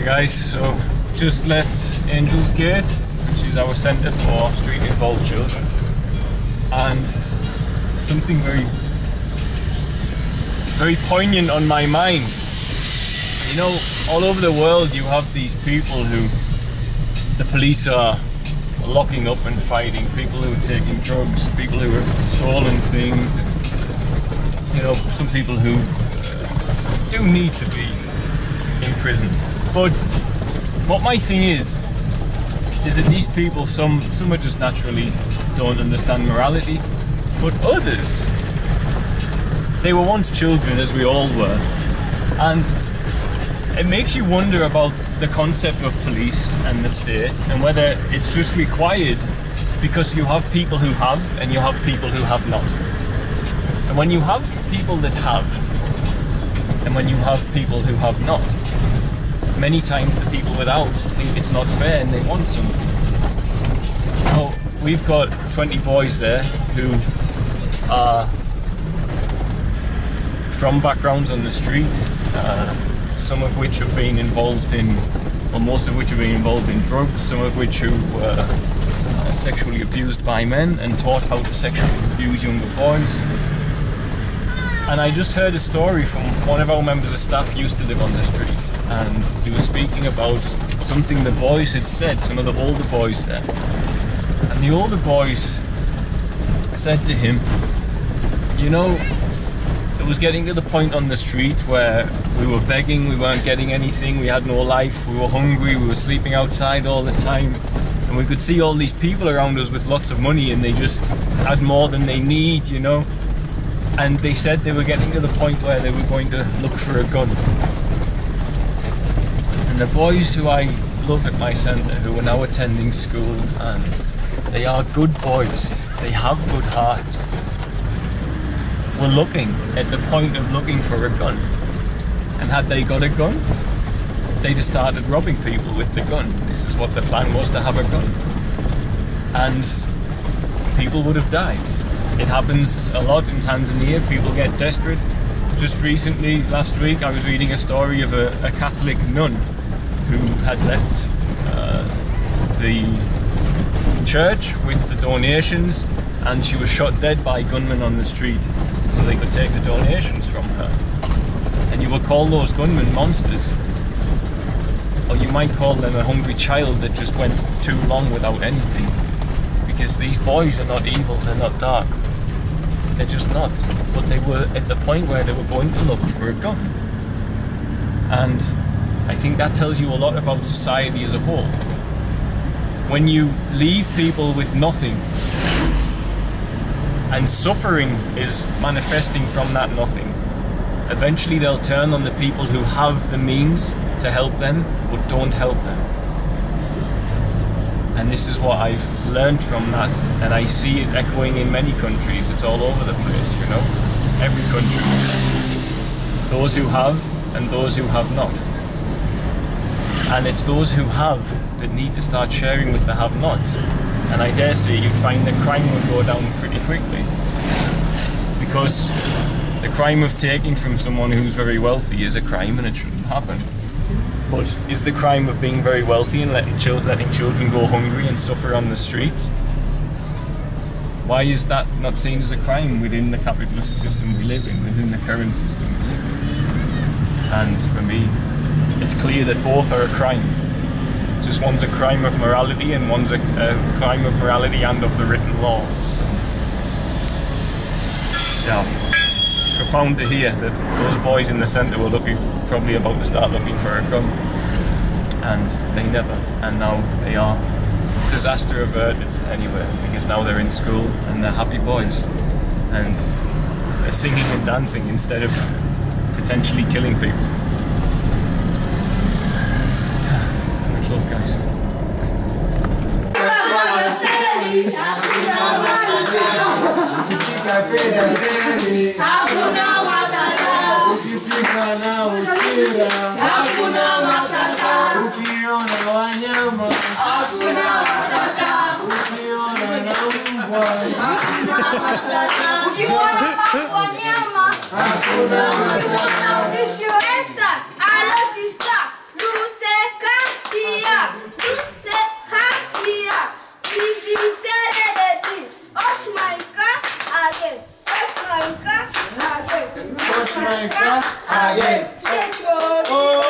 Hey guys, so just left Angel's Gate, which is our centre for street involved children, and something very poignant on my mind. You know, all over the world you have these people who the police are locking up and fighting, people who are taking drugs, people who have stolen things, and, you know, some people who do need to be imprisoned. But what my thing is that these people, some are just naturally don't understand morality, but others, they were once children, as we all were, and it makes you wonder about the concept of police and the state, and whether it's just required because you have people who have and you have people who have not. And when you have people that have and when you have people who have not, many times the people without think it's not fair and they want something. So we've got 20 boys there who are from backgrounds on the street, some of which have been involved in, or most of which have been involved in drugs, some of which who were sexually abused by men and taught how to sexually abuse younger boys. And I just heard a story from one of our members of staff who used to live on the street, and he was speaking about something the boys had said, some of the older boys there. And the older boys said to him, you know, it was getting to the point on the street where we were begging, we weren't getting anything, we had no life, we were hungry, we were sleeping outside all the time, and we could see all these people around us with lots of money and they just had more than they need, you know. And they said they were getting to the point where they were going to look for a gun. And the boys who I love at my centre, who are now attending school, and they are good boys, they have good hearts, were looking at the point of looking for a gun. And had they got a gun, they'd have started robbing people with the gun. This is what the plan was, to have a gun. And people would have died. It happens a lot in Tanzania, people get desperate. Just recently, last week, I was reading a story of a Catholic nun who had left the church with the donations, and she was shot dead by gunmen on the street so they could take the donations from her. And you would call those gunmen monsters, or you might call them a hungry child that just went too long without anything, because these boys are not evil, they're not dark, they're just not. But they were at the point where they were going to look for a gun. And I think that tells you a lot about society as a whole. When you leave people with nothing, and suffering is manifesting from that nothing, eventually they'll turn on the people who have the means to help them but don't help them. And this is what I've learned from that, and I see it echoing in many countries. It's all over the place, you know, every country. Those who have and those who have not. And it's those who have that need to start sharing with the have-nots. And I dare say you'd find that crime would go down pretty quickly. Because the crime of taking from someone who's very wealthy is a crime and it shouldn't happen. But is the crime of being very wealthy and letting children go hungry and suffer on the streets? Why is that not seen as a crime within the capitalist system we live in, within the current system we live in? And for me, it's clear that both are a crime. Just one's a crime of morality and one's a crime of morality and of the written laws. Yeah, profound to hear that those boys in the centre were probably about to start looking for a gun, and they never, and now they are disaster averted anyway, because now they're in school and they're happy boys and they're singing and dancing instead of potentially killing people. So, much love, guys. Ukifika na uchira, hakuna matata. Ukiona wanyama, hakuna matata. Ukiona na mbwa, hakuna matata. Ukiona wanyama, hakuna matata. Esta, alo sister, luce. Jamaica again. Oh.